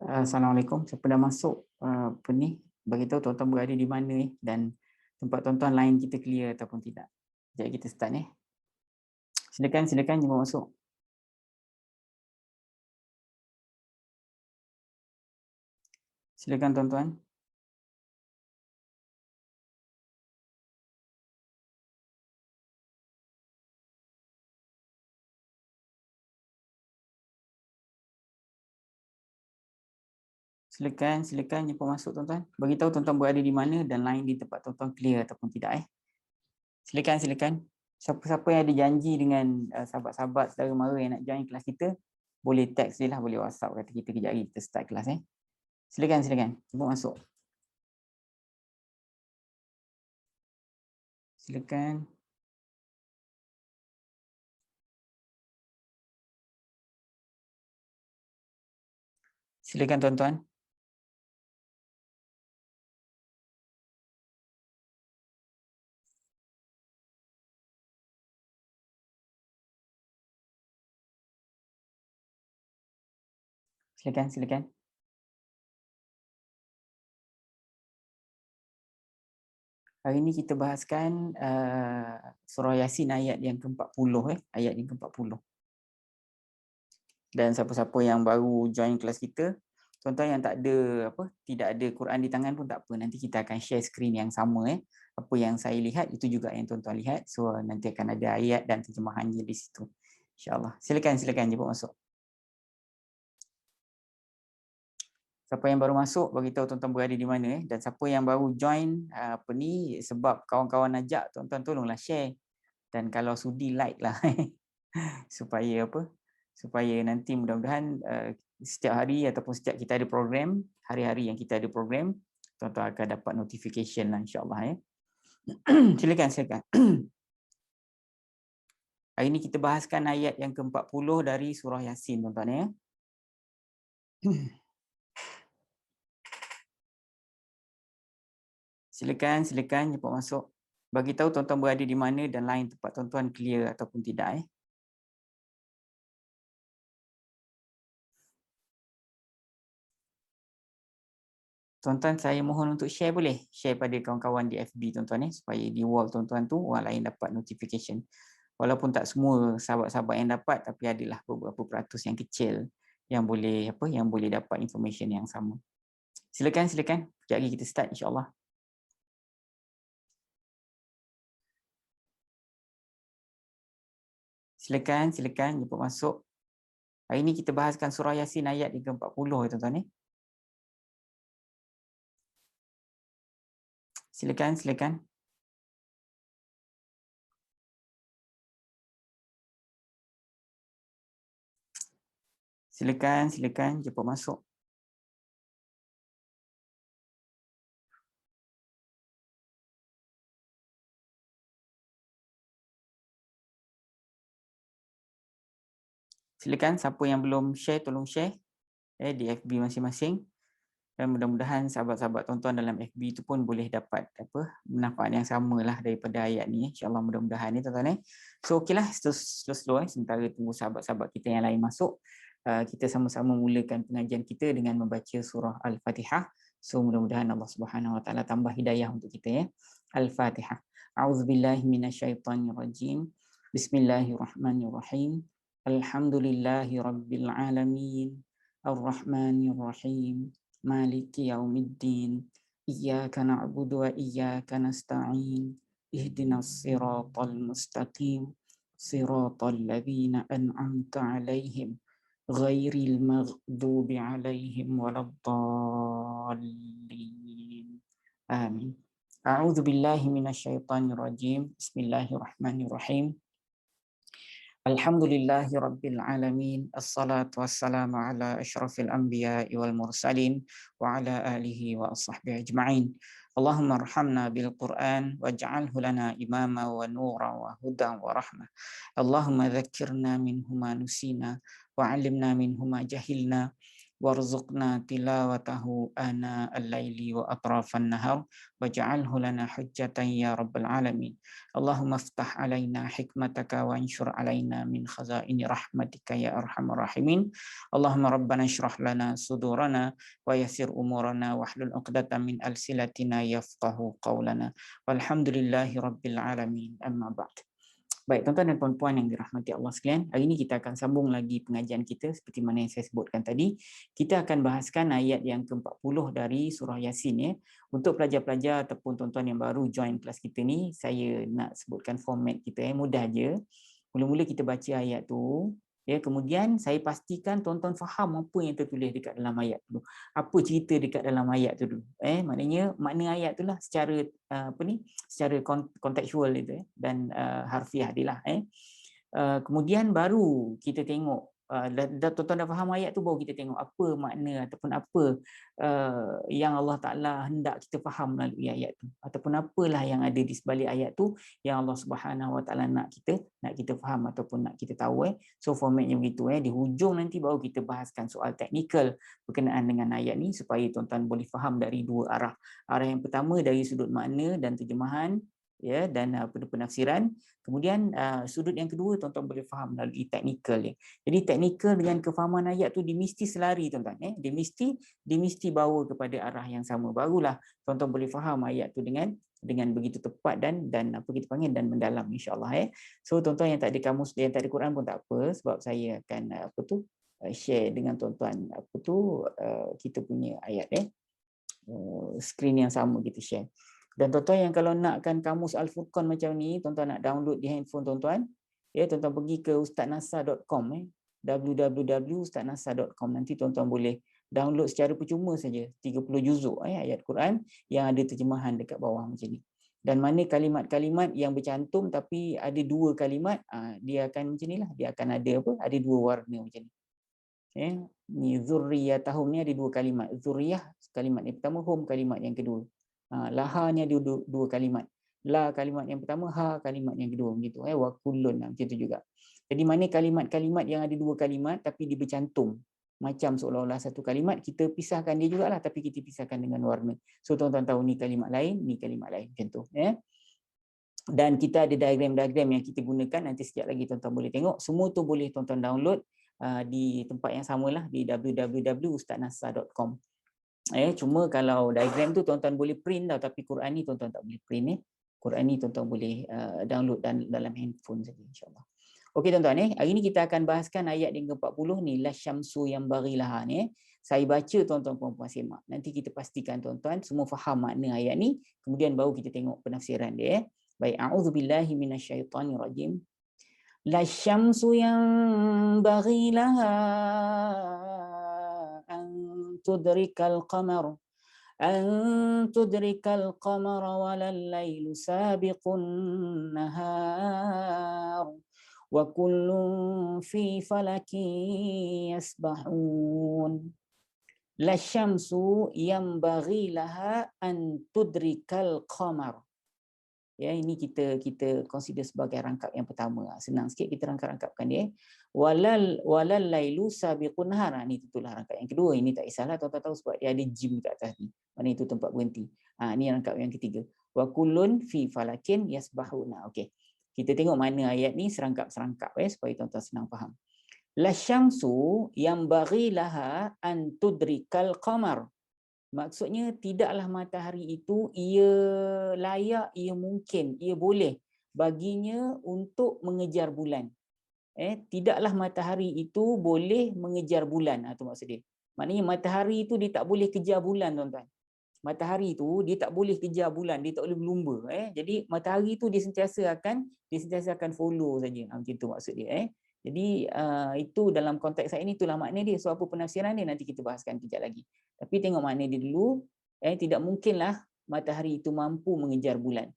Assalamualaikum. Siapa dah masuk apa ni? Bagi tahu tuan-tuan berada di mana dan tempat tuan-tuan lain kita clear ataupun tidak. Sekejap kita start ni. Silakan jom masuk. Silakan tuan-tuan. Silakan jom masuk tuan-tuan. Bagi tahu tuan-tuan berada di mana dan lain di tempat tuan-tuan clear ataupun tidak Silakan. Siapa-siapa yang ada janji dengan sahabat-sahabat saudara mara yang nak join kelas kita, boleh text dia lah, boleh WhatsApp kata kita kejap lagi kita start kelas Silakan. Jom masuk. Silakan. Silakan tuan-tuan. Silakan. Hari ini kita bahaskan surah Yasin ayat yang ke-40 ayat yang ke-40. Dan siapa-siapa yang baru join kelas kita, tuan-tuan yang tidak ada Quran di tangan pun tak apa, nanti kita akan share skrin yang sama Apa yang saya lihat itu juga yang tuan-tuan lihat. So nanti akan ada ayat dan terjemahannya di situ. Insya-Allah. Silakan jemput masuk. Siapa yang baru masuk, bagi tahu tuan-tuan berada di mana dan siapa yang baru join sebab kawan-kawan ajak, tuan-tuan tolonglah share. Dan kalau sudi like lah supaya nanti mudah-mudahan setiap hari ataupun setiap kita ada program, hari-hari yang kita ada program, tuan-tuan akan dapat notification lah insya-Allah Silakan. Hari ini kita bahaskan ayat yang ke-40 dari surah Yasin tuan-tuan Silakan jemput masuk. Bagi tahu tuan-tuan berada di mana dan lain tempat tuan-tuan clear ataupun tidak Tuan-tuan, saya mohon untuk share boleh? Share pada kawan-kawan di FB tuan-tuan supaya di wall tuan-tuan tu orang lain dapat notification. Walaupun tak semua sahabat-sahabat yang dapat, tapi adalah beberapa peratus yang kecil yang boleh dapat information yang sama. Silakan. Sekejap lagi kita start insya-Allah. Silakan jemput masuk. Hari ini kita bahaskan surah Yasin ayat yang ke-40 tuan-tuan Silakan. Silakan jemput masuk. Silakan siapa yang belum share tolong share di FB masing-masing. Dan mudah-mudahan sahabat-sahabat tuan-tuan dalam FB itu pun boleh dapat manfaat yang samalah daripada ayat ni insya-Allah mudah-mudahan tuan-tuan So okeylah slow sementara tunggu sahabat-sahabat kita yang lain masuk. Kita sama-sama mulakan pengajian kita dengan membaca surah Al-Fatihah. So mudah-mudahan Allah Subhanahu Wa Taala tambah hidayah untuk kita Al-Fatihah. A'udzubillahi minasyaitonirrajim. Bismillahirrahmanirrahim. Alhamdulillahirabbil alamin. Ar-Rahmanir-Rahim. Maliki yaumiddin. Iyyaka na'budu wa iyyaka nasta'in. Ihdinas siratal mustaqim. Siratal ladzina an'amta 'alaihim ghairil maghdubi 'alaihim waladdallin. Amin. A'udzu billahi minasyaitonir rajim. Bismillahirrahmanirrahim. Alhamdulillahi Rabbil Alamin. Assalatu wassalamu ala ashrafil anbiya wal mursalin wa ala alihi wa ashabihi ajma'in. Allahumma arhamna bil Qur'an waj'alhu lana imama wa nura wa huda wa rahmah. Allahumma dhakkirna minhu ma nusina wa 'allimna minhu ma jahilna warzuqna tilawatahu ana al-laili wa atrafan nahar waj'alhu lana hujjatan ya rabbal alamin. Allahumma iftah alaina hikmataka wa anshur alaina min khazaini rahmatika ya arhamar rahimin. Allahumma rabbana shrah lana sudurana wa yassir umurana wahlul 'uqdatam min alsilatina yafqahu qawlana. Walhamdulillahi rabbil alamin. Amma ba'd. Baik, tuan-tuan dan puan-puan yang dirahmati Allah sekalian, hari ini kita akan sambung lagi pengajian kita seperti mana yang saya sebutkan tadi. Kita akan bahaskan ayat yang ke-40 dari surah Yasin ya. Untuk pelajar-pelajar ataupun tuan-tuan yang baru join kelas kita ni, saya nak sebutkan format kita mudah je. Mula-mula kita baca ayat tu, ya, kemudian saya pastikan tuan-tuan faham apa yang tertulis dekat dalam ayat tu. Apa cerita dekat dalam ayat tu dulu. Maknanya makna ayat tu lah secara secara kontekstual itu dan harfiah dia lah. Kemudian baru kita tengok tuan-tuan dah faham ayat tu, baru kita tengok apa makna ataupun apa yang Allah Ta'ala hendak kita faham melalui ayat tu, ataupun apalah yang ada di sebalik ayat tu yang Allah Subhanahu Wa Ta'ala nak kita faham ataupun nak kita tahu. So formatnya begitu. Di hujung nanti baru kita bahaskan soal teknikal berkenaan dengan ayat ni supaya tuan-tuan boleh faham dari dua arah. Arah yang pertama dari sudut makna dan terjemahan, ya, dan penafsiran. Kemudian sudut yang kedua tuan-tuan boleh faham melalui teknikal ya. Jadi teknikal dengan kefahaman ayat tu dia mesti selari tuan-tuan. Dia mesti bawa kepada arah yang sama, barulah tuan-tuan boleh faham ayat tu dengan begitu tepat dan apa kita panggil dan mendalam insya-Allah. So tuan-tuan yang tak ada kamus, yang tak ada Quran pun tak apa, sebab saya akan share dengan tuan-tuan kita punya ayat skrin yang sama kita share. Dan tuan-tuan yang kalau nakkan kamus Al-Furqan macam ni, tuan-tuan nak download di handphone tuan-tuan, ya, tuan-tuan pergi ke ustaznasar.com, www.ustaznasar.com. Nanti tuan-tuan boleh download secara percuma saja 30 juzuk ayat Quran yang ada terjemahan dekat bawah macam ni. Dan mana kalimat-kalimat yang bercantum tapi ada dua kalimat, dia akan macam nilah, dia akan ada dua warna macam ni. Ni zurriyatahum ni ada dua kalimat. Zurriyah kalimat yang pertama, hum kalimat yang kedua. Laha ni ada dua kalimat. La kalimat yang pertama, ha kalimat yang kedua, begitu. Wa kullun macam tu juga. Jadi mana kalimat-kalimat yang ada dua kalimat tapi dia bercantum macam seolah-olah satu kalimat, kita pisahkan dia jugalah tapi kita pisahkan dengan warna. So tuan-tuan tahu ni kalimat lain, ni kalimat lain, macam tu. Dan kita ada diagram-diagram yang kita gunakan, nanti sekejap lagi tuan-tuan boleh tengok. Semua tu boleh tuan-tuan download di tempat yang samalah, di www.ustaznasar.com. Cuma kalau diagram tu tuan-tuan boleh print tau, tapi Quran ni tuan-tuan tak boleh print. Quran ni tuan-tuan boleh download dalam handphone saja insya-Allah. Okey tuan-tuan, hari ni kita akan bahaskan ayat yang ke-40 ni, lasyamsu yang barilaha ni. Saya baca, tuan-tuan puan-puan semak. Nanti kita pastikan tuan-tuan semua faham makna ayat ni, kemudian baru kita tengok penafsiran dia. Baik, a'udzubillahi minasyaitonirrajim. Lasyamsu yang barilaha tudrikal qamar walal lailu sabiqun nahar wa kullun fi falakin yasbahun. Lasyamsu yanbaghi laha an tudrikal qamar. Ya, ini kita consider sebagai rangkap yang pertama. Senang sikit kita rangkap-rangkapkan dia. Walal lailu sabiqun nahar. Ni tentulah rangkap yang kedua. Ini tak kisahlah tuan-tuan tahu sebab dia ada jim kat atas ni. Mana itu tempat berhenti. Ni rangkap yang ketiga. Wa kullun fi falakin yasbahuna. Okey. Kita tengok mana ayat ni serangkap-serangkap supaya tuan-tuan senang faham. Lasyamsu yang bagi laha an tudrikal qamar. Maksudnya tidaklah matahari itu ia layak, ia mungkin, ia boleh baginya untuk mengejar bulan. Tidaklah matahari itu boleh mengejar bulan. Itu maksud dia. Maknanya matahari itu dia tak boleh kejar bulan tuan-tuan. Matahari itu dia tak boleh kejar bulan, dia tak boleh berlumba. Jadi matahari itu dia sentiasa akan follow saja. Macam tu maksud dia. Jadi itu dalam konteks saya ini itulah makna dia. So apa penafsiran dia nanti kita bahaskan kejap lagi. Tapi tengok makna dia dulu. Tidak mungkinlah matahari itu mampu mengejar bulan.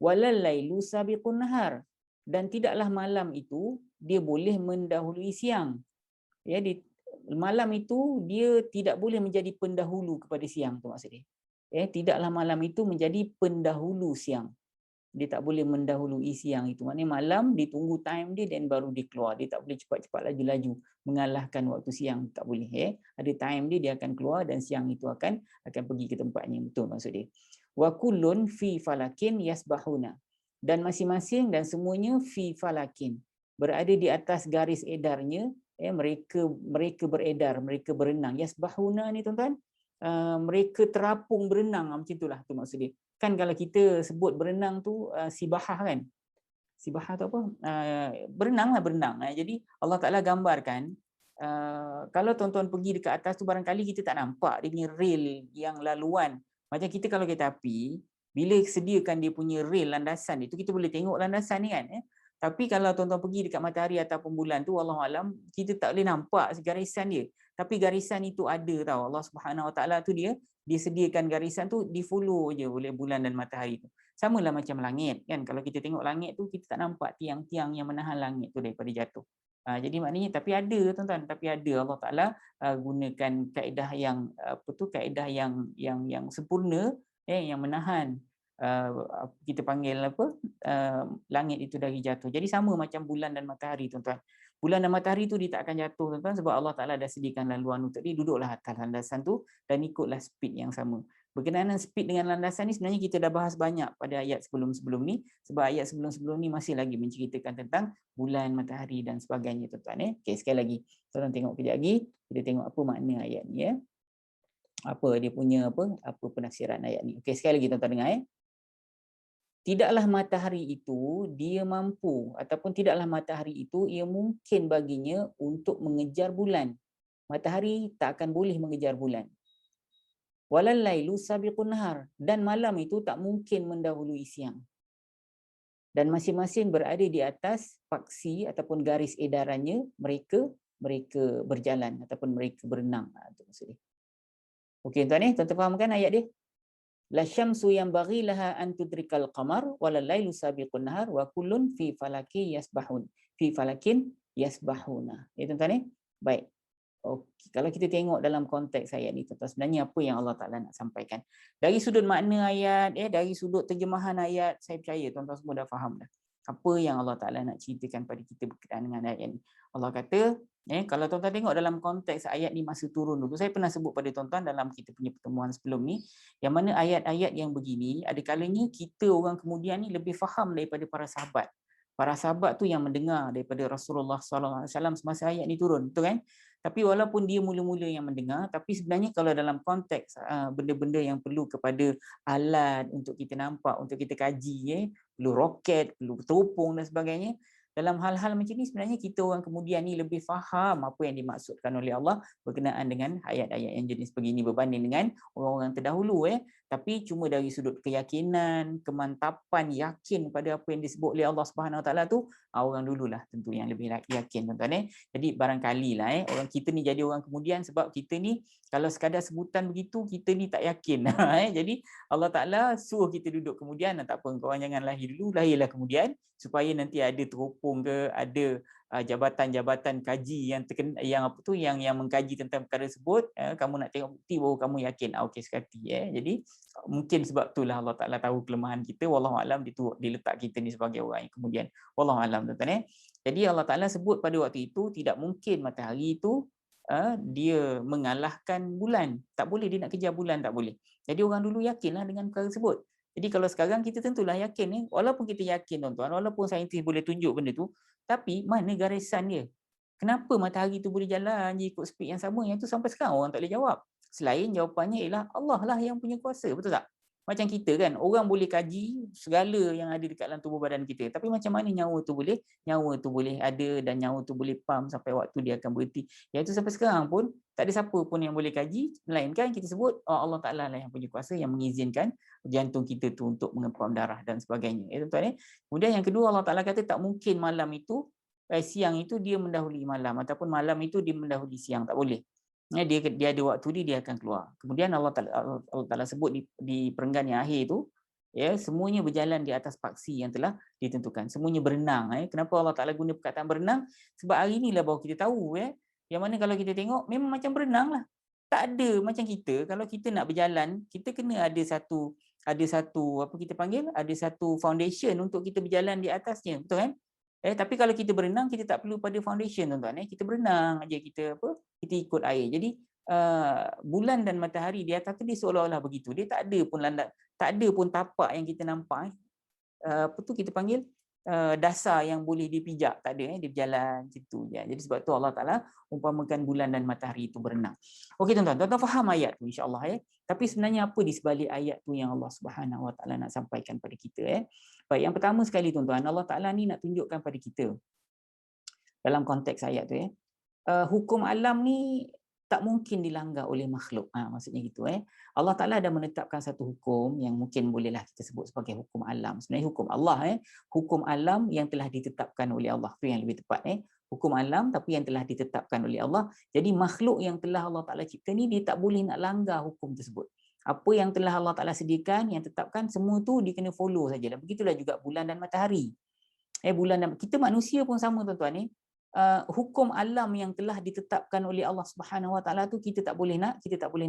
Walal lailu sabiqun nahar. Dan tidaklah malam itu dia boleh mendahului siang. Malam itu dia tidak boleh menjadi pendahulu kepada siang, tu maksud dia. Tidaklah malam itu menjadi pendahulu siang. Dia tak boleh mendahului siang itu. Maknanya malam ditunggu time dia dan baru dia keluar. Dia tak boleh cepat-cepat laju-laju mengalahkan waktu siang, tak boleh. Ada time dia akan keluar dan siang itu akan pergi ke tempatnya. Betul maksud dia. Wa kullun fi falakin yasbahuna. Dan masing-masing dan semuanya fi falakin, berada di atas garis edarnya. Mereka beredar, mereka berenang. Yasbahuna ni tuan-tuan, mereka terapung berenang, macam itulah tu maksud dia. Kan kalau kita sebut berenang tu sibahah kan, sibahah tu apa, berenang. Jadi Allah Ta'ala gambarkan, kalau tuan-tuan pergi dekat atas tu, barangkali kita tak nampak dia punya rail yang laluan. Macam kita kalau kereta api, bila sediakan dia punya rail landasan itu, kita boleh tengok landasan ni kan. Tapi kalau tuan-tuan pergi dekat matahari ataupun bulan tu, wallahualam, kita tak boleh nampak garisan dia. Tapi garisan itu ada tau. Allah Subhanahu Wa Taala tu dia sediakan garisan tu, di follow je oleh bulan dan matahari tu. Samalah macam langit kan. Kalau kita tengok langit tu, kita tak nampak tiang-tiang yang menahan langit tu daripada jatuh. Jadi maknanya tapi ada tuan-tuan, tapi ada Allah Taala gunakan kaedah yang kaedah yang sempurna, yang menahan kita panggil langit itu dari jatuh. Jadi sama macam bulan dan matahari tuan-tuan. Bulan dan matahari tu dia tak akan jatuh tuan-tuan, sebab Allah Taala dah sediakan laluan untuk dia, duduklah atas landasan tu dan ikutlah speed yang sama. Berkenaan dengan speed dengan landasan ni sebenarnya kita dah bahas banyak pada ayat sebelum-sebelum ni, sebab ayat sebelum-sebelum ni masih lagi menceritakan tentang bulan, matahari dan sebagainya tuan-tuan. Okey, sekali lagi tuan-tuan tengok kejap lagi, kita tengok apa makna ayat ni apa dia punya apa penafsiran ayat ni. Okey, sekali lagi tuan-tuan dengar Tidaklah matahari itu dia mampu, ataupun tidaklah matahari itu ia mungkin baginya untuk mengejar bulan. Matahari tak akan boleh mengejar bulan. Walal lailu sabiqun nahar, dan malam itu tak mungkin mendahului siang. Dan masing-masing berada di atas paksi ataupun garis edarannya, mereka berjalan ataupun mereka berenang. Itu maksudnya. Okey tuan tuan faham kan ayat dia? La syamsu yanbaghi laha an tudrikal qamar walal lailu sabiqun nahar wa kullun fi falakin yasbahun. Fi falakin yasbahuna. Tuan-tuan Baik. Okey, kalau kita tengok dalam konteks ayat ni tuan-tuan, sebenarnya apa yang Allah Taala nak sampaikan. Dari sudut makna ayat, dari sudut terjemahan ayat, saya percaya tuan-tuan semua dah faham dah. Apa yang Allah Taala nak ceritakan pada kita berkaitan dengan ayat ni. Allah kata, kalau tuan-tuan tengok dalam konteks ayat ni masa turun dulu, saya pernah sebut pada tuan-tuan dalam kita punya pertemuan sebelum ni, yang mana ayat-ayat yang begini, ada kalanya kita orang kemudian ni lebih faham daripada para sahabat. Para sahabat tu yang mendengar daripada Rasulullah SAW semasa ayat ni turun, betul kan? Tapi walaupun dia mula-mula yang mendengar, tapi sebenarnya kalau dalam konteks benda-benda yang perlu kepada alat untuk kita nampak, untuk kita kaji, perlu roket, perlu teropong dan sebagainya, dalam hal-hal macam ni sebenarnya kita orang kemudian ni lebih faham apa yang dimaksudkan oleh Allah berkenaan dengan ayat-ayat yang jenis begini berbanding dengan orang-orang terdahulu. Tapi cuma dari sudut keyakinan, kemantapan, yakin pada apa yang disebut oleh Allah Subhanahu Wa Taala tu, orang dululah tentu yang lebih yakin tuan-tuan. Jadi barangkalilah orang kita ni jadi orang kemudian sebab kita ni kalau sekadar sebutan begitu kita ni tak yakin. Jadi Allah Taala suruh kita duduk kemudian, tak apa, korang jangan lahir dulu, lahirlah kemudian supaya nanti ada teropong ke, ada jabatan-jabatan kaji yang mengkaji tentang perkara tersebut, kamu nak tengok bukti baru kamu yakin. Okey sekati. Jadi mungkin sebab itulah Allah Taala tahu kelemahan kita, wallahu alam, diletak kita ni sebagai orang yang kemudian, wallahu alam tuan-tuan. Jadi Allah Taala sebut pada waktu itu tidak mungkin matahari itu dia mengalahkan bulan. Tak boleh dia nak kejar bulan, tak boleh. Jadi orang dulu yakinlah dengan perkara tersebut. Jadi kalau sekarang kita tentulah yakin, walaupun kita yakin tuan-tuan, walaupun saintis boleh tunjuk benda tu, tapi mana garisan dia? Kenapa matahari tu boleh jalan je ikut speed yang sama? Yang tu sampai sekarang orang tak boleh jawab. Selain jawapannya ialah Allah lah yang punya kuasa, betul tak? Macam kita kan, orang boleh kaji segala yang ada dekat dalam tubuh badan kita. Tapi macam mana nyawa tu boleh ada dan nyawa tu boleh pam sampai waktu dia akan berhenti. Yang itu sampai sekarang pun tak ada siapa pun yang boleh kaji, melainkan kita sebut Allah Ta'ala lah yang punya kuasa yang mengizinkan jantung kita tu untuk mengepam darah dan sebagainya. Tuan-tuan. Kemudian yang kedua, Allah Ta'ala kata tak mungkin malam itu, siang itu dia mendahului malam, ataupun malam itu dia mendahului siang, tak boleh. Dia ada waktu dia akan keluar. Kemudian Allah Ta'ala sebut di perenggan yang akhir itu, semuanya berjalan di atas paksi yang telah ditentukan. Semuanya berenang. Kenapa Allah Ta'ala guna perkataan berenang? Sebab hari inilah baru kita tahu, yang mana kalau kita tengok memang macam berenang lah. Tak ada macam kita, kalau kita nak berjalan, kita kena ada satu apa kita panggil, ada satu foundation untuk kita berjalan di atasnya, betul kan? Tapi kalau kita berenang, kita tak perlu pada foundation tuan-tuan. Kita berenang aja, kita ikut air. Jadi bulan dan matahari di atas tu dia seolah-olah begitu. Dia tak ada pun landak, tak ada pun tapak yang kita nampak. Apa tu kita panggil dasar yang boleh dipijak, tak ada. Dia berjalan situ je. Jadi sebab tu Allah Taala umpamakan bulan dan matahari itu berenang. Okey tuan-tuan, tuan-tuan faham ayat tu insya-Allah ya. Tapi sebenarnya apa di sebalik ayat tu yang Allah Subhanahu Wa Taala nak sampaikan pada kita. Baik, yang pertama sekali tuan-tuan, Allah Taala ni nak tunjukkan pada kita dalam konteks ayat tu hukum alam ni tak mungkin dilanggar oleh makhluk. Maksudnya gitu. Allah Ta'ala dah menetapkan satu hukum yang mungkin bolehlah kita sebut sebagai hukum alam. Sebenarnya hukum Allah. Hukum alam yang telah ditetapkan oleh Allah. Itu yang lebih tepat. Hukum alam tapi yang telah ditetapkan oleh Allah. Jadi makhluk yang telah Allah Ta'ala cipta ni, dia tak boleh nak langgar hukum tersebut. Apa yang telah Allah Ta'ala sediakan, yang tetapkan, semua tu dia kena follow saja. Dan begitulah juga bulan dan matahari. Bulan dan kita manusia pun sama tuan-tuan hukum alam yang telah ditetapkan oleh Allah Subhanahu Wa Taala tu kita tak boleh nak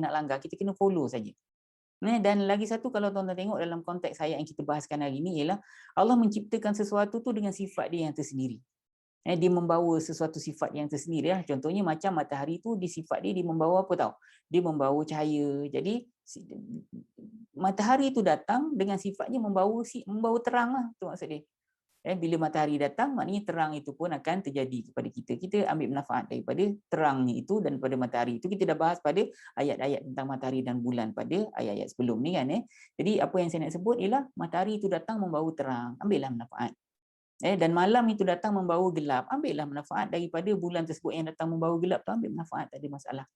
langgar, kita kena follow saja. Dan lagi satu, kalau tuan-tuan tengok dalam konteks ayat yang kita bahaskan hari ini, ialah Allah menciptakan sesuatu tu dengan sifat dia yang tersendiri. Dia membawa sesuatu sifat yang tersendiri. Contohnya macam matahari tu, di sifat dia membawa apa tahu? Dia membawa cahaya. Jadi matahari tu datang dengan sifatnya membawa terang lah, tu maksud dia. Bila matahari datang, maknanya terang itu pun akan terjadi kepada kita. Kita ambil manfaat daripada terangnya itu dan pada matahari itu. Kita dah bahas pada ayat-ayat tentang matahari dan bulan pada ayat-ayat sebelum ni kan. Jadi apa yang saya nak sebut ialah matahari itu datang membawa terang, ambillah manfaat. Dan malam itu datang membawa gelap, ambillah manfaat daripada bulan tersebut yang datang membawa gelap tu, ambil manfaat, tak ada masalah.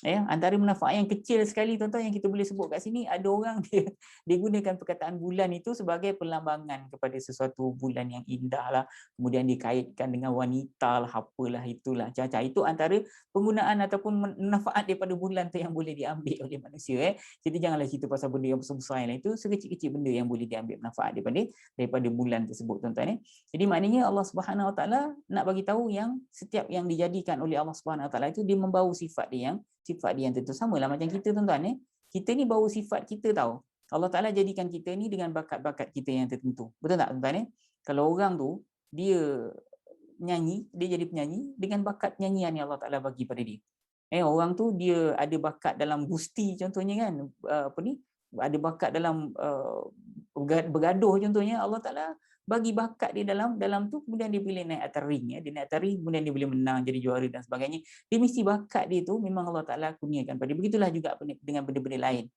Antara manfaat yang kecil sekali tuan-tuan yang kita boleh sebut kat sini, ada orang dia gunakan perkataan bulan itu sebagai perlambangan kepada sesuatu bulan yang indah lah, kemudian dikaitkan dengan wanita lah, apalah itulah, macam-macam. Itu antara penggunaan ataupun manfaat daripada bulan tu yang boleh diambil oleh manusia. Jadi janganlah cerita pasal benda yang besar-besar yang lain, itu sekecil-kecil benda yang boleh diambil manfaat daripada bulan tersebut tuan-tuan. Jadi maknanya Allah Subhanahu Wa Taala nak bagi tahu yang setiap yang dijadikan oleh Allah Subhanahu Wa Taala itu dia membawa sifat dia yang tentu samalah macam kita tuan-tuan. Kita ni bawa sifat kita tahu. Allah Ta'ala jadikan kita ni dengan bakat-bakat kita yang tertentu. Betul tak tuan-tuan? Kalau orang tu dia nyanyi, dia jadi penyanyi dengan bakat nyanyian yang Allah Ta'ala bagi pada dia. Orang tu dia ada bakat dalam gusti contohnya kan, ada bakat dalam bergaduh contohnya, Allah Ta'ala bagi bakat dia dalam tu, kemudian dia boleh naik atas ring, dia naik atas ring, kemudian dia boleh menang jadi juara dan sebagainya. Dia mesti bakat dia tu memang Allah Ta'ala kurniakan pada dia. Begitulah juga dengan benda-benda lain.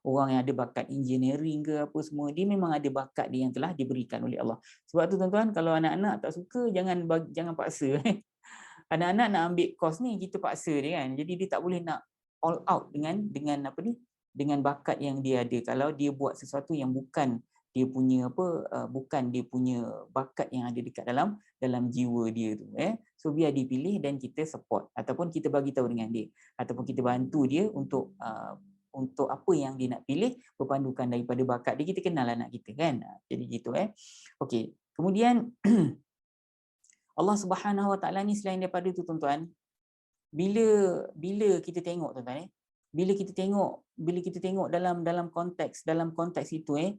Orang yang ada bakat engineering ke apa semua, dia memang ada bakat dia yang telah diberikan oleh Allah. Sebab tu tuan-tuan, kalau anak-anak tak suka, jangan paksa. Anak-anak nak ambil course ni, kita paksa dia kan. Jadi dia tak boleh nak all out dengan bakat yang dia ada. Kalau dia buat sesuatu yang bukan dia punya bakat yang ada dekat dalam jiwa dia tu. So biar dia pilih dan kita support ataupun kita bagi tahu dengan dia ataupun kita bantu dia untuk apa yang dia nak pilih berpandukan daripada bakat dia. Kita kenal anak kita kan. Jadi gitu Okey. Kemudian Allah Subhanahu Wa Taala ni selain daripada tu tuan-tuan, bila kita tengok tuan-tuan bila kita tengok dalam konteks itu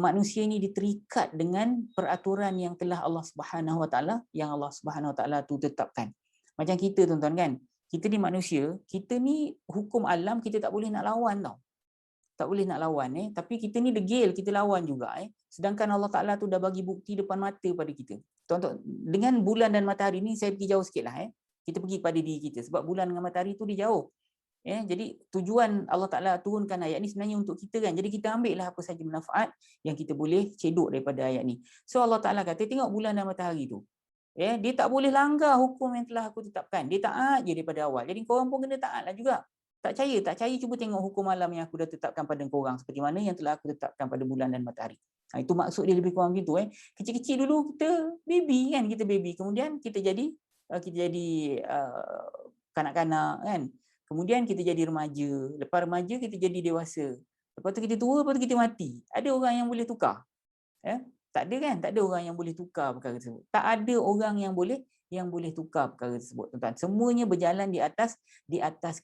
manusia ni diterikat dengan peraturan yang telah Allah Subhanahu Wa Taala tu tetapkan. Macam kita tuan-tuan kan, kita ni manusia, kita ni hukum alam kita tak boleh nak lawan tau. Tak boleh nak lawan tapi kita ni degil, kita lawan juga Sedangkan Allah Taala tu dah bagi bukti depan mata pada kita. Tuan-tuan, dengan bulan dan matahari ni saya pergi jauh sikitlah Kita pergi pada diri kita sebab bulan dengan matahari tu dia jauh. Jadi tujuan Allah Ta'ala turunkan ayat ni sebenarnya untuk kita kan. Jadi kita ambil lah apa saja manfaat yang kita boleh cedok daripada ayat ni. So Allah Ta'ala kata, tengok bulan dan matahari tu. Dia tak boleh langgar hukum yang telah aku tetapkan. Dia taat je daripada awal. Jadi korang pun kena taat lah juga. Tak percaya cuba tengok hukum alam yang aku dah tetapkan pada korang. Seperti mana yang telah aku tetapkan pada bulan dan matahari. Itu maksud dia lebih kurang begitu. Kecil-kecil dulu kita baby kan. Kita baby. Kemudian kita jadi kanak-kanak kan. Kemudian kita jadi remaja. Lepas remaja kita jadi dewasa. Lepas tu kita tua, lepas tu kita mati. Ada orang yang boleh tukar? Tak ada kan? Tak ada orang yang boleh tukar perkara tersebut. Tak ada orang yang boleh yang boleh tukar perkara tersebut, tuan-tuan. Semuanya berjalan di atas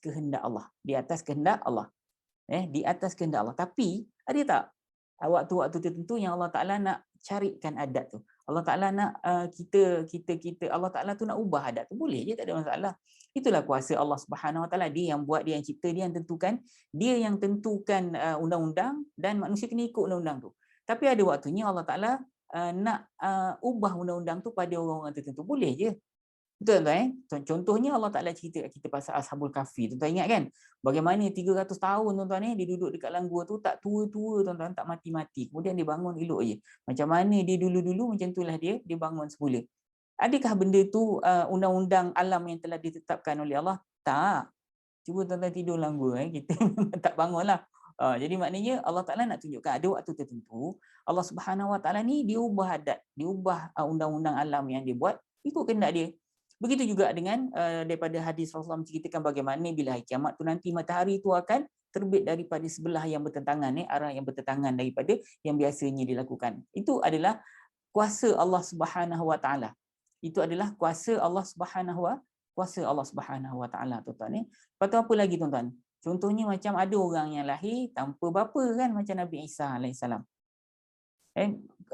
kehendak Allah, di atas kehendak Allah. Di atas kehendak Allah. Tapi ada tak waktu-waktu tertentu yang Allah Taala nak carikan adat tu. Allah Taala nak kita Allah Taala tu nak ubah adat tu, boleh je, tak ada masalah. Itulah kuasa Allah Subhanahu Wa Taala. Dia yang buat, dia yang cipta, dia yang tentukan undang-undang, dan manusia kena ikut undang-undang tu. Tapi ada waktunya Allah Taala nak ubah undang-undang tu pada orang-orang tertentu, boleh je. Betul tuan. Contohnya Allah Taala cerita kat kita pasal Ashabul Kahfi. Tuan ingat kan? Bagaimana 300 tahun tuan-tuan dia duduk dekat dalam gua tu, tak tua-tua tuan-tuan, tak mati-mati. Kemudian dia bangun elok je. Macam mana dia dulu-dulu, macam itulah dia bangun semula. Adakah benda tu undang-undang alam yang telah ditetapkan oleh Allah? Tak. Cuba tuan-tuan tidur dalam gua, kita tak bangunlah. Jadi maknanya Allah Taala nak tunjukkan ada waktu tertentu Allah Subhanahu Wa Taala ni dia ubah adat, dia ubah undang-undang alam yang dia buat ikut kehendak dia. Begitu juga dengan daripada hadis Rasulullah menceritakan bagaimana bila hari kiamat tu nanti matahari tu akan terbit daripada sebelah yang bertentangan, arah yang bertentangan daripada yang biasanya dilakukan. Itu adalah kuasa Allah Subhanahu Wa Taala. Itu adalah kuasa Allah Subhanahu Wa Taala, tuan-tuan. Lepas tu apa lagi, tuan-tuan? Contohnya macam ada orang yang lahir tanpa bapa kan, macam Nabi Isa alaihissalam.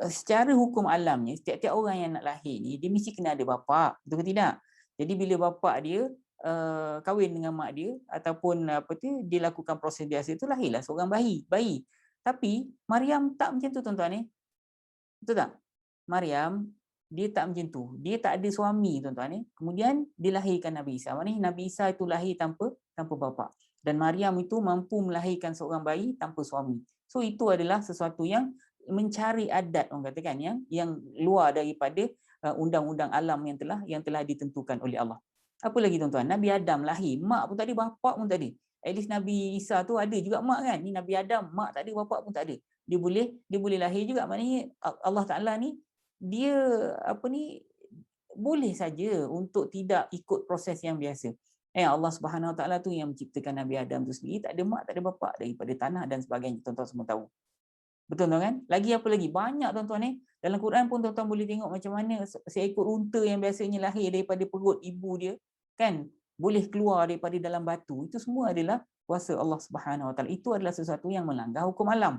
Secara hukum alamnya, setiap-tiap orang yang nak lahir ni dia mesti kena ada bapa, betul ke tidak? Jadi bila bapa dia kahwin dengan mak dia ataupun dia lakukan proses biasa tu, lahirlah seorang bayi. Tapi Maryam tak macam tu, tuan-tuan. Betul tak? Maryam dia tak macam tu. Dia tak ada suami, tuan-tuan. Kemudian dilahirkan Nabi Isa. Maknanya Nabi Isa itu lahir tanpa bapa. Dan Maryam itu mampu melahirkan seorang bayi tanpa suami. So itu adalah sesuatu yang mencari adat, orang katakan, yang luar daripada undang-undang alam yang telah ditentukan oleh Allah. Apa lagi, tuan-tuan? Nabi Adam lahir, mak pun tak ada, bapa pun tak ada. At least Nabi Isa tu ada juga mak kan. Ni Nabi Adam, mak tak ada, bapa pun tak ada. Dia boleh lahir juga. Maknanya Allah Taala ni dia boleh saja untuk tidak ikut proses yang biasa. Allah Subhanahu Wa Taala tu yang menciptakan Nabi Adam tu sendiri, tak ada mak, tak ada bapa, daripada tanah dan sebagainya. Tuan-tuan semua tahu. Betul, tuan kan? Lagi apa lagi? Banyak, tuan-tuan. Dalam Quran pun tuan-tuan boleh tengok macam mana seekor unta yang biasanya lahir daripada perut ibu dia kan, boleh keluar daripada dalam batu. Itu semua adalah kuasa Allah Subhanahu Wa Taala. Itu adalah sesuatu yang melanggar hukum alam.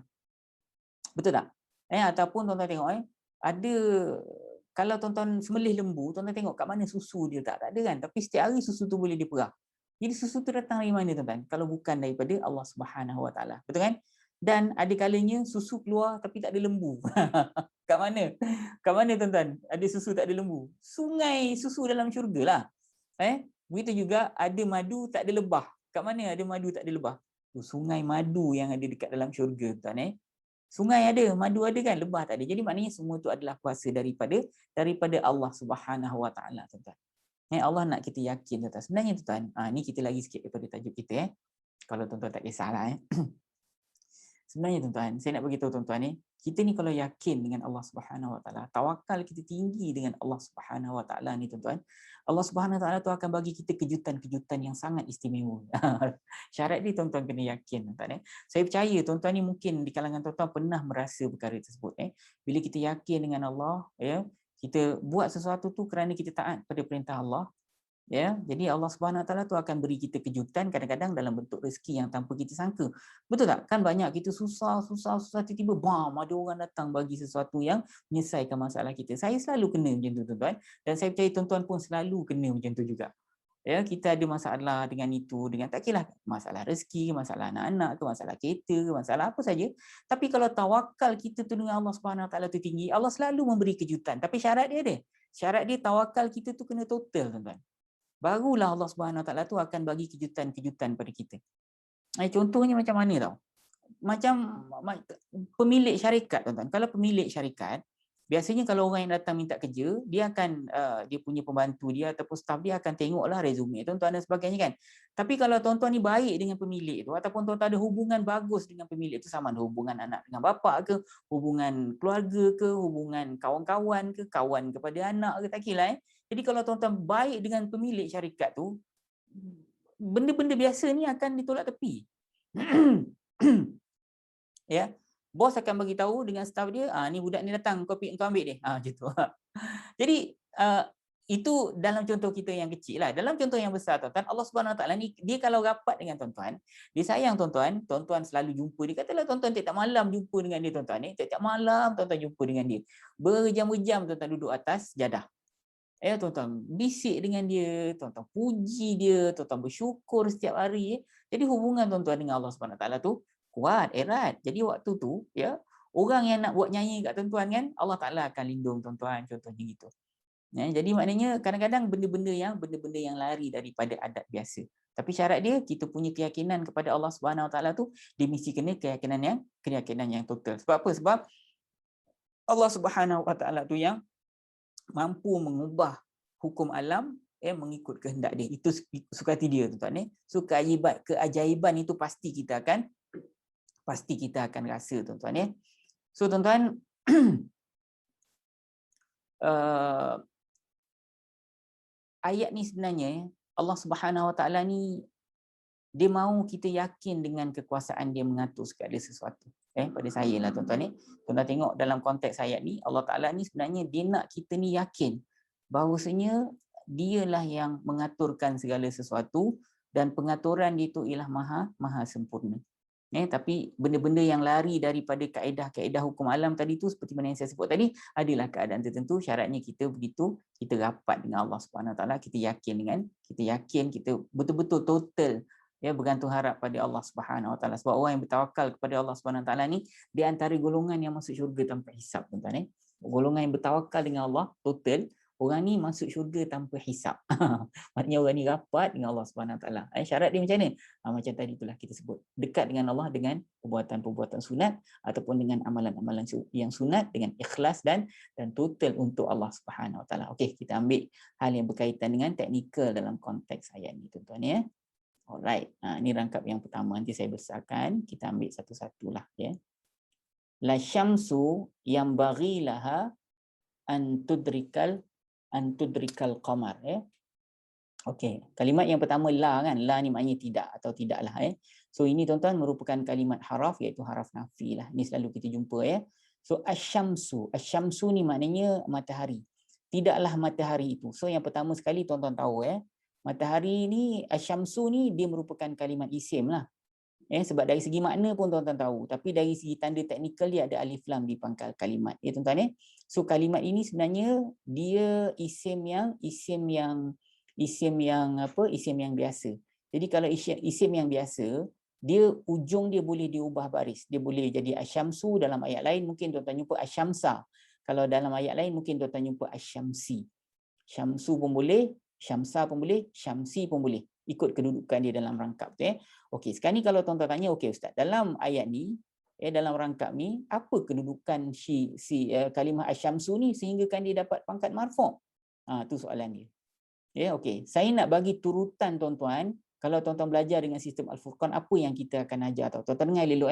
Betul tak? Ataupun tuan-tuan tengok ada, kalau tuan-tuan sembelih lembu, tuan-tuan tengok kat mana susu dia, tak ada kan? Tapi setiap hari susu tu boleh diperah. Jadi susu tu datang dari mana, tuan-tuan? Kalau bukan daripada Allah Subhanahu Wa Taala. Betul kan? Dan ada kalanya susu keluar tapi tak ada lembu. Kat mana? Kat mana, tuan-tuan? Ada susu tak ada lembu? Sungai susu dalam syurga lah. Begitu juga ada madu tak ada lebah. Kat mana ada madu tak ada lebah? Sungai madu yang ada dekat dalam syurga, tuan. Sungai ada, madu ada kan, lebah tak ada. Jadi maknanya semua itu adalah kuasa daripada Allah Subhanahu Wa Taala, tuan-tuan. Allah nak kita yakin, tuan-tuan. Sebenarnya, tuan-tuan, ni kita lagi sikit daripada tajuk kita. Kalau tuan-tuan tak kisahlah. Sebenarnya, tuan-tuan, saya nak beritahu tuan-tuan kita ni kalau yakin dengan Allah Subhanahu Wa Taala, tawakal kita tinggi dengan Allah Subhanahu Wa Taala ni, tuan-tuan, Allah Subhanahu Wa Taala tu akan bagi kita kejutan-kejutan yang sangat istimewa. Syarat dia, tuan-tuan kena yakin, tuan-tuan. Saya percaya tuan-tuan ni mungkin di kalangan tuan-tuan pernah merasa perkara tersebut. Bila kita yakin dengan Allah, kita buat sesuatu tu kerana kita taat pada perintah Allah. Jadi Allah Subhanahu Wa Taala tu akan beri kita kejutan, kadang-kadang dalam bentuk rezeki yang tanpa kita sangka. Betul tak? Kan banyak kita susah tiba-tiba bam, ada orang datang bagi sesuatu yang menyelesaikan masalah kita. Saya selalu kena macam tu, tuan-tuan, dan saya percaya tuan-tuan pun selalu kena macam tu juga. Kita ada masalah dengan itu, dengan tak kira masalah rezeki, masalah anak-anak ke, masalah kereta ke, masalah apa saja. Tapi kalau tawakal kita tu dengan Allah Subhanahu Wa Taala tu tinggi, Allah selalu memberi kejutan. Tapi syarat dia ada. Syarat dia tawakal kita tu kena total, tuan-tuan. Barulah Allah Subhanahu Wa Taala tu akan bagi kejutan-kejutan pada kita. Contohnya macam mana tau? Macam pemilik syarikat, tuan-tuan. Kalau pemilik syarikat, biasanya kalau orang yang datang minta kerja, dia akan dia punya pembantu dia ataupun staf dia akan tengoklah resume tuan-tuan dan sebagainya kan. Tapi kalau tuan-tuan ni baik dengan pemilik tu ataupun tuan-tuan ada hubungan bagus dengan pemilik tu, sama ada hubungan anak dengan bapa ke, hubungan keluarga ke, hubungan kawan-kawan ke, kawan kepada anak ke, tak kira. Jadi kalau tuan-tuan baik dengan pemilik syarikat tu, benda-benda biasa ni akan ditolak tepi. Bos akan bagi tahu dengan staf dia, ni budak ni datang, kau ambil dia. Gitu. Jadi itu dalam contoh kita yang kecil lah. Dalam contoh yang besar tuan-tuan, Allah Subhanahu Wa Taala ni dia kalau rapat dengan tuan-tuan, dia sayang tuan-tuan, tuan-tuan selalu jumpa dia. Katalah tuan-tuan tiap malam jumpa dengan dia tuan-tuan ni, tiap malam tuan-tuan jumpa dengan dia. Berjam-jam tuan-tuan duduk atas jadah. Tuan-tuan bisik dengan dia, tuan-tuan puji dia, tuan-tuan bersyukur setiap hari. Jadi hubungan tuan-tuan dengan Allah Subhanahu Wa Taala tu kuat, erat. Jadi waktu tu orang yang nak buat nyanyi kat tuan-tuan kan, Allah Taala akan lindung tuan-tuan, contohnya gitu. Jadi maknanya kadang-kadang benda-benda yang lari daripada adat biasa. Tapi syarat dia kita punya keyakinan kepada Allah Subhanahu Wa Taala tu dia mesti kena keyakinan yang total. Sebab apa? Sebab Allah Subhanahu Wa Taala tu yang mampu mengubah hukum alam mengikut kehendak dia. Itu sukati dia tuan-tuan. So keajaiban itu pasti kita akan rasa tuan-tuan . So tuan-tuan ayat ni sebenarnya Allah Subhanahu Wa Taala ni dia mahu kita yakin dengan kekuasaan dia mengatur segala sesuatu. Pada saya lah tuan-tuan . Tuan-tuan tengok dalam konteks ayat ni, Allah Taala ni sebenarnya dia nak kita ni yakin bahawasanya dialah yang mengaturkan segala sesuatu dan pengaturan dia itu ialah maha sempurna. Tapi benda-benda yang lari daripada kaedah-kaedah hukum alam tadi tu seperti mana yang saya sebut tadi adalah keadaan tertentu. Syaratnya kita begitu, kita rapat dengan Allah Subhanahu Wa Taala, kita yakin kita betul-betul total bergantung harap pada Allah Subhanahu Wa Taala. Sebab orang yang bertawakal kepada Allah Subhanahu Wa Taala ni di antara golongan yang masuk syurga tanpa hisap tuan-tuan . Golongan yang bertawakal dengan Allah total, orang ni masuk syurga tanpa hisap. Maknanya orang ni rapat dengan Allah Subhanahu Wa Taala. Syarat dia macam mana? Macam tadi itulah kita sebut. Dekat dengan Allah dengan perbuatan-perbuatan sunat ataupun dengan amalan-amalan yang sunat dengan ikhlas dan total untuk Allah Subhanahu Wa Taala. Okey, kita ambil hal yang berkaitan dengan teknikal dalam konteks ayat ni tuan-tuan . Alright. Ini rangkap yang pertama. Nanti saya besarkan. Kita ambil satu-satulah . La syamsu yang bagi laha an tudrikal qamar . Okey, kalimat yang pertama la kan, la ni maknanya tidak atau tidaklah . So ini tuan-tuan merupakan kalimat haraf iaitu haraf nafi lah. Ini selalu kita jumpa . So asyamsu ni maknanya matahari. Tidaklah matahari itu. So yang pertama sekali tuan-tuan tahu matahari ni asyamsu ni dia merupakan kalimat isim lah. Sebab dari segi makna pun tuan-tuan tahu, tapi dari segi tanda teknikal dia ada alif lam di pangkal kalimat. Tuan-tuan . So kalimat ini sebenarnya dia isim yang biasa. Jadi kalau isim yang biasa, dia ujung dia boleh diubah baris. Dia boleh jadi asyamsu, dalam ayat lain mungkin tuan-tuan jumpa asyamsa. Kalau dalam ayat lain mungkin tuan-tuan jumpa asyamsi. Syamsu pun boleh, syamsa pun boleh, syamsi pun boleh. Ikut kedudukan dia dalam rangkap tu . Okey, sekarang ni kalau tuan-tuan tanya, okey ustaz, dalam ayat ni dalam rangkap ni apa kedudukan kalimah asyamsu ni sehingga kan dia dapat pangkat marfu'? Tu soalan dia. Okey, saya nak bagi turutan tuan-tuan. Kalau tuan-tuan belajar dengan sistem Al-Furqan, apa yang kita akan ajar tau. Tuan-tuan dengar elok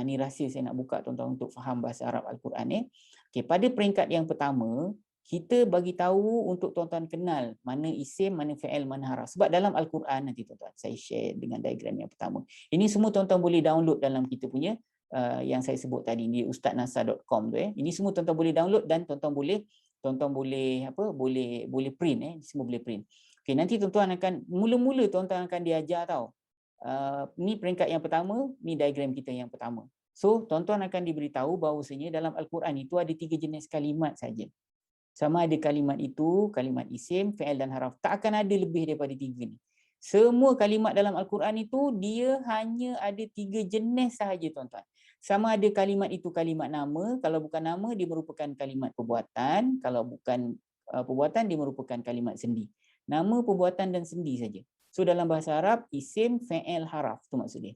ni rahsia saya nak buka tuan-tuan untuk faham bahasa Arab Al-Quran . Okey, pada peringkat yang pertama, kita bagi tahu untuk tuan-tuan kenal mana isim, mana fi'il, mana haraf. Sebab dalam Al-Quran nanti tuan-tuan saya share dengan diagram yang pertama. Ini semua tuan-tuan boleh download dalam kita punya yang saya sebut tadi di ustaznasa.com tu . Ini semua tuan-tuan boleh download dan tuan-tuan boleh print . Semua boleh print. Okey, nanti tuan-tuan akan mula-mula tuan-tuan akan diajar tahu. Ni peringkat yang pertama, ni diagram kita yang pertama. So tuan-tuan akan diberitahu bahawasanya dalam Al-Quran itu ada 3 jenis kalimat saja. Sama ada kalimat itu, kalimat isim, fi'il dan haraf. Tak akan ada lebih daripada 3 ni. Semua kalimat dalam Al-Quran itu, dia hanya ada 3 jenis sahaja tuan-tuan. Sama ada kalimat itu kalimat nama, kalau bukan nama, dia merupakan kalimat perbuatan. Kalau bukan perbuatan, dia merupakan kalimat sendi. Nama, perbuatan dan sendi saja. So dalam bahasa Arab, isim, fi'il, haraf. Itu maksud dia.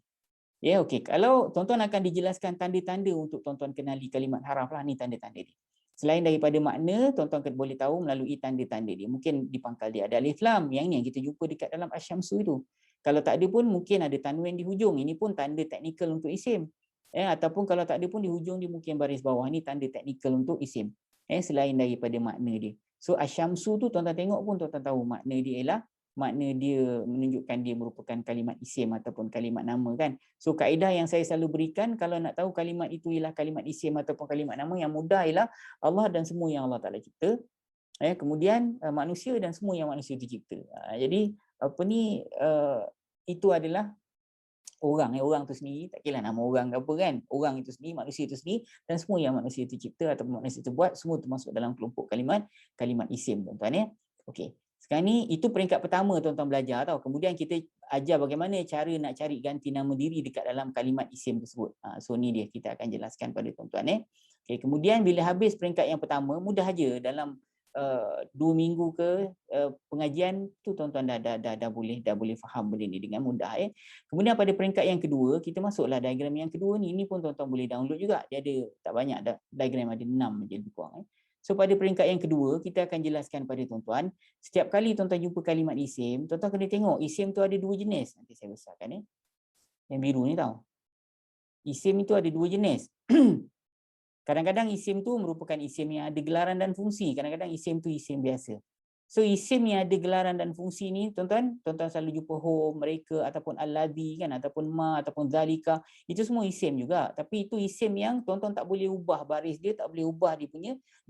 Okey. Kalau tuan-tuan akan dijelaskan tanda-tanda untuk tuan-tuan kenali kalimat haraf lah, ni tanda-tanda dia. Selain daripada makna, tuan-tuan boleh tahu melalui tanda-tanda dia. Mungkin di pangkal dia ada alif lam, yang ni yang kita jumpa dekat dalam asyamsu itu. Kalau tak ada pun mungkin ada tanwin di hujung. Ini pun tanda teknikal untuk isim. Ataupun kalau tak ada pun di hujung dia mungkin baris bawah. Ini tanda teknikal untuk isim. Selain daripada makna dia. So asyamsu tu tuan-tuan tengok pun tuan-tuan tahu makna dia ialah menunjukkan dia merupakan kalimat isim ataupun kalimat nama kan. So kaedah yang saya selalu berikan kalau nak tahu kalimat itu ialah kalimat isim ataupun kalimat nama, yang mudah ialah Allah dan semua yang Allah Taala cipta. Kemudian manusia dan semua yang manusia tercipta. Jadi apa ni itu adalah orang tu sendiri, tak kira nama orang ke apa kan, orang itu sendiri, manusia itu sendiri, dan semua yang manusia tercipta ataupun manusia terbuat, semua termasuk dalam kelompok kalimat isim, tuan-tuan ya. Okey. Sekarang ni itu peringkat pertama tuan-tuan belajar tau. Kemudian kita ajar bagaimana cara nak cari ganti nama diri dekat dalam kalimat isim tersebut. So ni dia kita akan jelaskan pada tuan-tuan ya. Okey, kemudian bila habis peringkat yang pertama, mudah aja dalam 2 minggu ke pengajian tu tuan-tuan dah boleh faham benda ni dengan mudah ya. Kemudian pada peringkat yang kedua, kita masuklah diagram yang kedua ni. Ini pun tuan-tuan boleh download juga. Dia ada tak banyak diagram, ada 6 je lebih kurang. So pada peringkat yang kedua, kita akan jelaskan pada tuan-tuan. Setiap kali tuan-tuan jumpa kalimat isim, tuan-tuan kena tengok isim tu ada 2 jenis. Nanti saya besarkan ya. Yang biru ni tau. Isim itu ada 2 jenis. Kadang-kadang isim tu merupakan isim yang ada gelaran dan fungsi. Kadang-kadang isim tu isim biasa. So isim yang ada gelaran dan fungsi ni tuan-tuan selalu jumpa hum, mereka ataupun alladhi kan, ataupun ma ataupun zalika, itu semua isim juga. Tapi itu isim yang tuan-tuan tak boleh ubah baris dia, tak boleh ubah dia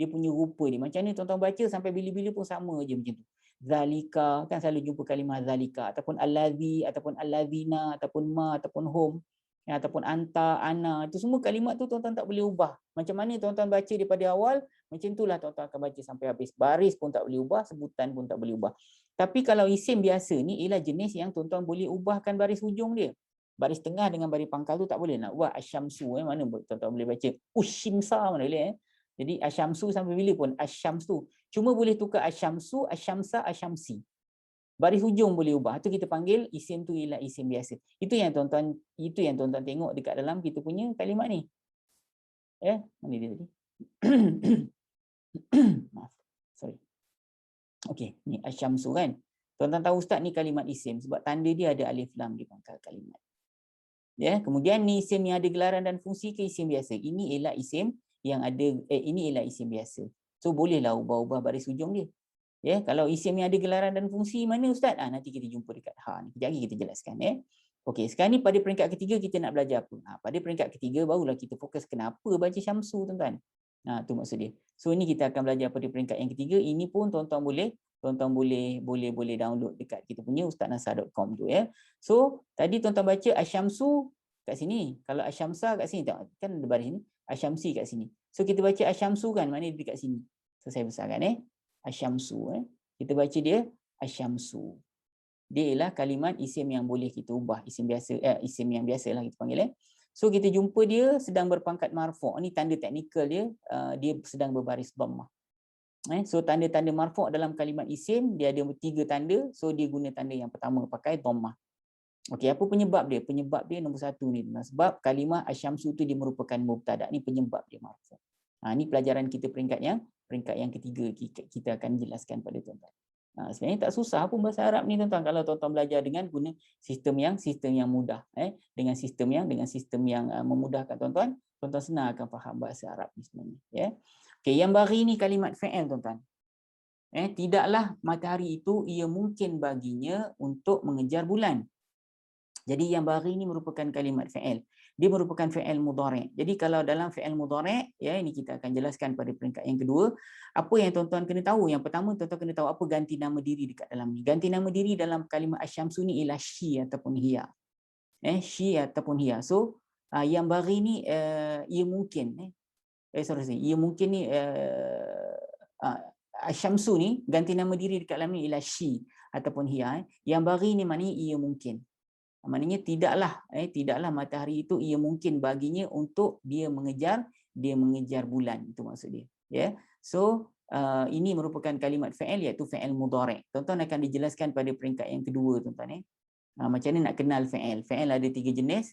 punya rupa dia. Macam ni tuan-tuan baca sampai bila-bila pun sama je macam tu. Zalika kan selalu jumpa kalimah zalika, ataupun alladhi ataupun alladhina ataupun ma ataupun hum, ataupun anta, ana, itu semua kalimat tu tuan-tuan tak boleh ubah. Macam mana tuan-tuan baca daripada awal, macam itulah tuan-tuan akan baca sampai habis. Baris pun tak boleh ubah, sebutan pun tak boleh ubah. Tapi kalau isim biasa ni ialah jenis yang tuan-tuan boleh ubahkan baris hujung dia. Baris tengah dengan baris pangkal tu tak boleh nak ubah. Asyamsu mana tuan-tuan boleh baca ushimsa mana boleh Jadi asyamsu sampai bila pun asyamsu. Cuma boleh tukar asyamsu, asyamsa, asyamsi. Baris hujung boleh ubah. Itu kita panggil isim tu ialah isim biasa. Itu yang tuan-tuan tengok dekat dalam kita punya kalimat ni. Ya, mana dia tadi? Maaf. Sorry. Okey, ni asyamsu kan. Tuan-tuan tahu ustaz ni kalimat isim sebab tanda dia ada alif lam di pangkal kalimat. Ya, kemudian ni isim yang ada gelaran dan fungsi ke isim biasa. Ini ialah isim yang ada ini ialah isim biasa. So bolehlah ubah-ubah baris hujung dia. Ya, kalau isim yang ada gelaran dan fungsi mana ustaz? Nanti kita jumpa dekat ha ni. Kejap lagi kita jelaskan ya. Okey, sekarang ni pada peringkat ketiga kita nak belajar apa? Pada peringkat ketiga barulah kita fokus kenapa baca syamsu tuan-tuan. Tu maksud dia. So ni kita akan belajar pada peringkat yang ketiga. Ini pun tuan-tuan boleh download dekat kita punya ustaznasar.com tu ya. So tadi tuan-tuan baca asyamsu kat sini. Kalau asyamsa kat sini tengok kan ada baris ni. Asyamsi kat sini. So kita baca asyamsu kan, maknanya dekat sini. So saya besarkan asyamsu kita baca dia asyamsu. Dia ialah kalimat isim yang boleh kita ubah, isim biasa isim yang biasalah kita panggil So kita jumpa dia sedang berpangkat marfu'. Ni tanda teknikal dia, dia sedang berbaris dhammah. So tanda-tanda marfu' dalam kalimat isim dia ada 3 tanda. So dia guna tanda yang pertama pakai dhammah. Okey, apa penyebab dia? Penyebab dia nombor 1 ni. Sebab kalimah asyamsu tu dia merupakan mubtada. Ni penyebab dia marfu'. Ni pelajaran kita peringkat yang ketiga kita akan jelaskan pada tuan-tuan. Sebenarnya tak susah pun bahasa Arab ni tuan-tuan kalau tuan-tuan belajar dengan guna sistem yang mudah dengan sistem yang memudahkan tuan-tuan senang akan faham bahasa Arab ni sebenarnya ya. Okey, yang bagi ni kalimat fa'il tuan-tuan. Tidaklah matahari itu ia mungkin baginya untuk mengejar bulan. Jadi yang bagi ini merupakan kalimat fa'il. Dia merupakan fa'il mudhari'. Jadi kalau dalam fa'il mudhari' ya ini kita akan jelaskan pada peringkat yang kedua. Apa yang tuan-tuan kena tahu? Yang pertama tuan-tuan kena tahu apa ganti nama diri dekat dalam ni. Ganti nama diri dalam kalimat asyamsu ni ialah syi ataupun hiya. Syi ataupun hiya. So yang bagi ni ia mungkin ia mungkin ni asyamsu ni ganti nama diri dekat dalam ni ialah syi ataupun hiya. Yang bagi ni maknanya ia mungkin. Maknanya tidaklah matahari itu ia mungkin baginya untuk dia mengejar bulan, itu maksud dia ya. So ini merupakan kalimat fa'il iaitu fa'il mudhari'. Tuan-tuan akan dijelaskan pada peringkat yang kedua tuan-tuan macam mana nak kenal fa'il. Fa'il ada 3 jenis.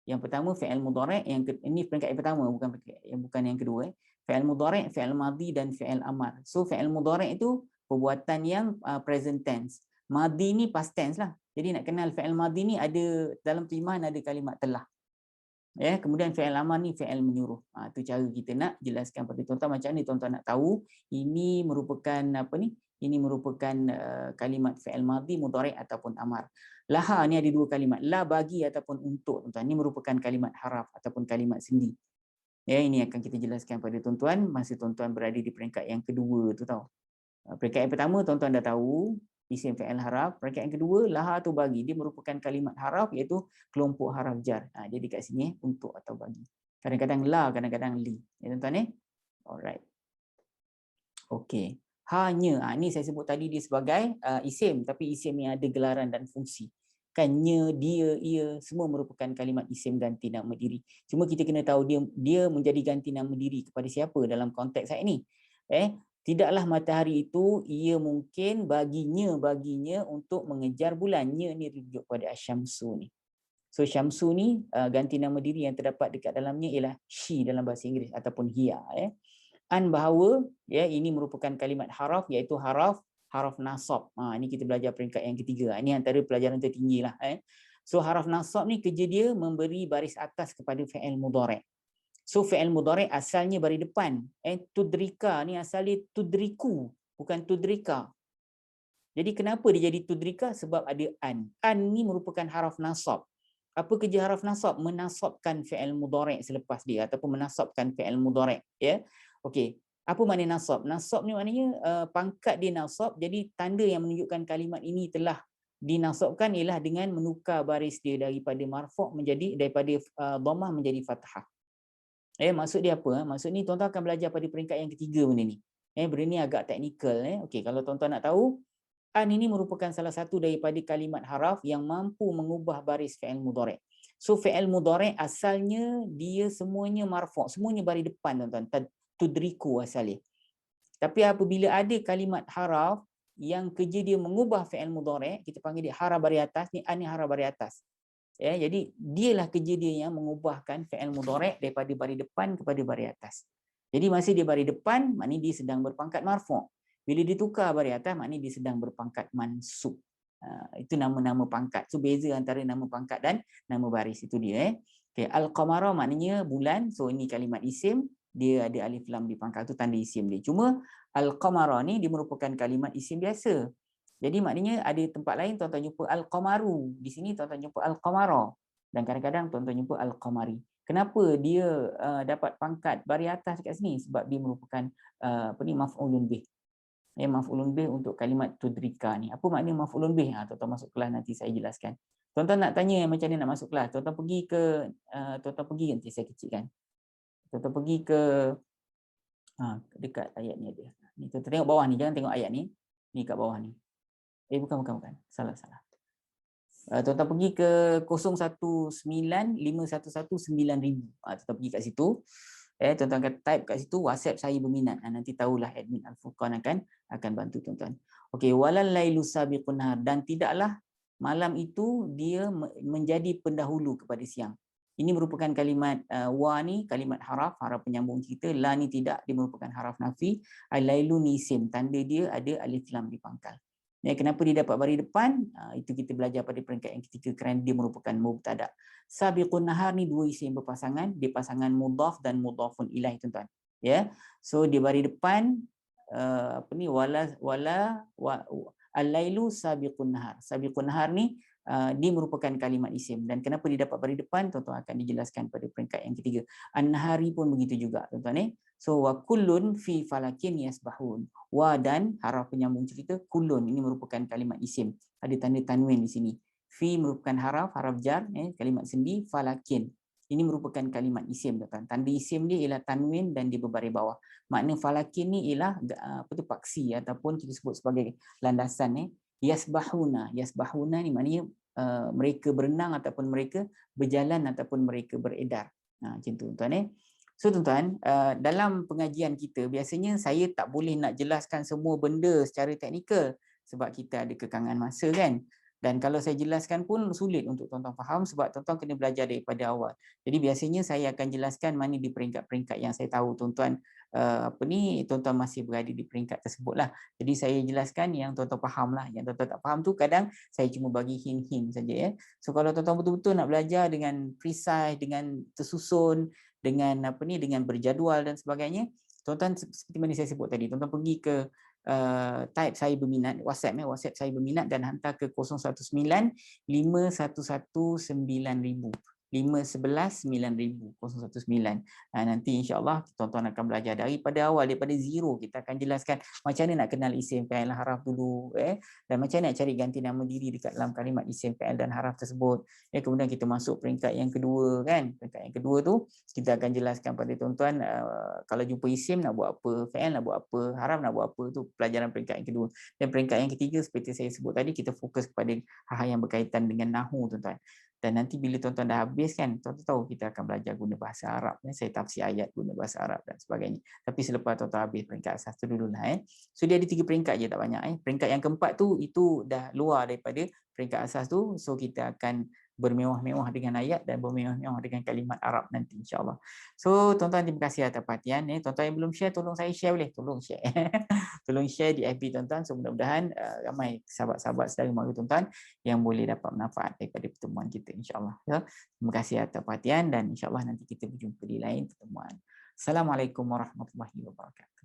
Yang pertama fa'il mudhari', ini peringkat yang pertama bukan yang kedua Fa'il mudhari', fa'il madhi dan fa'il amar. So fa'il mudhari' itu perbuatan yang present tense. Madhi ni past tense lah. Jadi nak kenal fa'il madhi ni ada dalam terjemahan ada kalimat telah. Ya, kemudian fa'il amar ni fa'il menyuruh. Itu cara kita nak jelaskan pada tuan-tuan macam ni tuan-tuan nak tahu ini merupakan Ini merupakan kalimat fa'il madhi, mudhari' ataupun amar. Laha ni ada 2 kalimat, la bagi ataupun untuk tuan-tuan. Ini merupakan kalimat haraf ataupun kalimat sendi. Ya, ini akan kita jelaskan pada tuan-tuan masa tuan-tuan berada di peringkat yang kedua tu tau. Peringkat yang pertama tuan-tuan dah tahu, isim fi'il haraf. Peringkat yang kedua, laha atau bagi. Dia merupakan kalimat haraf iaitu kelompok haraf jar. Jadi kat sini untuk atau bagi. Kadang-kadang la, kadang-kadang li. Ya tuan-tuan Alright. Okey. Hanya, ni saya sebut tadi dia sebagai isim, tapi isim yang ada gelaran dan fungsi. Kan nya, dia, ia, semua merupakan kalimat isim ganti nama diri. Cuma kita kena tahu dia menjadi ganti nama diri kepada siapa dalam konteks saya ni. Tidaklah matahari itu, ia mungkin baginya untuk mengejar bulannya ni rujuk pada asyamsu ni. So syamsu ni ganti nama diri yang terdapat dekat dalamnya ialah she dalam bahasa Inggeris ataupun hiya. An bahawa ini merupakan kalimat haraf iaitu haraf nasab. Ini kita belajar peringkat yang ketiga. Ini antara pelajaran tertinggi lah. So haraf nasab ni kerja dia memberi baris atas kepada fi'il mudhari'. So fi'il mudhari' asalnya baris depan. Tudrika ni asalnya tudriku, bukan tudrika. Jadi kenapa dia jadi tudrika? Sebab ada an. An ni merupakan haraf nasab. Apa kerja haraf nasab? Menasabkan fi'il mudhari' selepas dia ataupun menasabkan fi'il mudhari'. Okey. Apa makna nasab? Nasab ni maknanya pangkat dia nasab, jadi tanda yang menunjukkan kalimat ini telah dinasabkan ialah dengan menukar baris dia daripada marfu' daripada dhammah menjadi fathah. Maksud dia apa? Maksud ni tuan-tuan akan belajar pada peringkat yang ketiga benda ni. Benda ni agak teknikal. Okey, kalau tuan-tuan nak tahu, an ini merupakan salah satu daripada kalimat haraf yang mampu mengubah baris fi'il mudhari'. So fi'il mudhari' asalnya dia semuanya marfu', semuanya baris depan tuan-tuan. Tudriku asalnya. Tapi apabila ada kalimat haraf yang kerja dia mengubah fi'il mudhari', kita panggil dia haraf baris atas, ni an ni haraf baris atas. Jadi dialah kerja dia yang mengubahkan fi'il mudhari' daripada baris depan kepada baris atas. Jadi masa dia baris depan, maknanya dia sedang berpangkat marfu'. Bila ditukar baris atas, maknanya dia sedang berpangkat mansub. Itu nama-nama pangkat. So beza antara nama pangkat dan nama baris itu dia. Okay. Al-qamara maknanya bulan. So ini kalimat isim. Dia ada alif lam di pangkat tu tanda isim dia. Cuma al-qamara ni dia merupakan kalimat isim biasa. Jadi maknanya ada tempat lain tuan-tuan jumpa al-qamaru. Di sini tuan-tuan jumpa al-qamara. Dan kadang-kadang tuan-tuan jumpa al-qamari. Kenapa dia dapat pangkat baris atas dekat sini? Sebab dia merupakan maf'ulun bih. Maf'ulun bih untuk kalimat tudrika ni. Apa makna maf'ulun bih? Tuan-tuan masuk kelas nanti saya jelaskan. Tuan-tuan nak tanya macam mana nak masuk kelas? Tuan-tuan pergi nanti saya kecilkan. Tuan-tuan pergi ke dekat ayat ni ada. Ni tuan-tuan tengok bawah ni, jangan tengok ayat ni. Ni kat bawah ni. Bukan. Salah. Tuan-tuan pergi ke 0195119000. Tuan-tuan pergi kat situ. Tuan-tuan akan type kat situ WhatsApp saya berminat. Nanti tahulah admin Al-Furqan akan bantu tuan-tuan. Okey, walal lailu sabiqun nahar, dan tidaklah malam itu dia menjadi pendahulu kepada siang. Ini merupakan kalimat wa ni kalimat haraf penyambung kita. La ni tidak, dia merupakan haraf nafi. Al-lailu ni isim, tanda dia ada alif lam di pangkal. Kenapa dia dapat baris depan? Itu kita belajar pada peringkat yang ketiga kerana dia merupakan mubtada. Sabiqun nahar ni dua isim berpasangan, dia pasangan mudhaf dan mudhafun ilaih tuan-tuan. So dia baris depan al-lailu sabiqun nahar. Sabiqun nahar ni dia merupakan kalimat isim, dan kenapa dia dapat baris depan tuan-tuan akan dijelaskan pada peringkat yang ketiga. An-nahari pun begitu juga tuan-tuan. So wa kullun fi falakin yasbahun. Wa dan haraf penyambung cerita kullun ini merupakan kalimat isim. Ada tanda tanwin di sini. Fi merupakan haraf jar, kalimat sendi. Falakin ini merupakan kalimat isim tuan-tuan. Tanda isim dia ialah tanwin dan dia berbaris bawah. Makna falakin ni ialah paksi ataupun kita sebut sebagai landasan. Yasbahuna ni maknanya mereka berenang ataupun mereka berjalan ataupun mereka beredar. Macam tu tuan-tuan. So tuan-tuan, dalam pengajian kita biasanya saya tak boleh nak jelaskan semua benda secara teknikal sebab kita ada kekangan masa kan. Dan kalau saya jelaskan pun sulit untuk tuan-tuan faham sebab tuan-tuan kena belajar daripada awal. Jadi biasanya saya akan jelaskan mana di peringkat-peringkat yang saya tahu tuan-tuan tuan-tuan masih berada di peringkat tersebut lah. Jadi saya jelaskan yang tuan-tuan faham lah. Yang tuan-tuan tak faham tu kadang saya cuma bagi hint-hint saja. So kalau tuan-tuan betul-betul nak belajar dengan precise, dengan tersusun, dengan dengan berjadual dan sebagainya, tuan-tuan seperti mana saya sebut tadi, tuan-tuan pergi ke type saya berminat, WhatsApp saya berminat dan hantar ke 019 5119000. 5119019. Nanti insya-Allah tuan-tuan akan belajar daripada awal, daripada zero. Kita akan jelaskan macam mana nak kenal isim, fi'il, haraf dulu, dan macam mana nak cari ganti nama diri dekat dalam kalimat isim, fi'il dan haraf tersebut. Kemudian kita masuk peringkat yang kedua kan. Peringkat yang kedua tu kita akan jelaskan pada tuan-tuan kalau jumpa isim nak buat apa, fi'il nak buat apa, haraf nak buat apa, tu pelajaran peringkat yang kedua. Dan peringkat yang ketiga seperti saya sebut tadi, kita fokus kepada hal yang berkaitan dengan nahu tuan-tuan. Dan nanti bila tuan-tuan dah habis kan, tuan-tuan tahu kita akan belajar guna bahasa Arab. Saya tafsir ayat guna bahasa Arab dan sebagainya. Tapi selepas tuan-tuan habis peringkat asas tu dululah. So dia ada 3 peringkat je, tak banyak. Peringkat yang keempat tu, itu dah luar daripada peringkat asas tu. So kita akan bermewah-mewah dengan ayat dan bermewah-mewah dengan kalimat Arab nanti insya-Allah. So tuan-tuan terima kasih atas perhatian. Tuan-tuan yang belum share, tolong saya share boleh? Tolong share. Tolong share di FB tuan-tuan. So mudah-mudahan ramai sahabat-sahabat saudara mara tuan-tuan yang boleh dapat manfaat daripada pertemuan kita insya-Allah. Terima kasih atas perhatian dan insya-Allah nanti kita berjumpa di lain pertemuan. Assalamualaikum warahmatullahi wabarakatuh.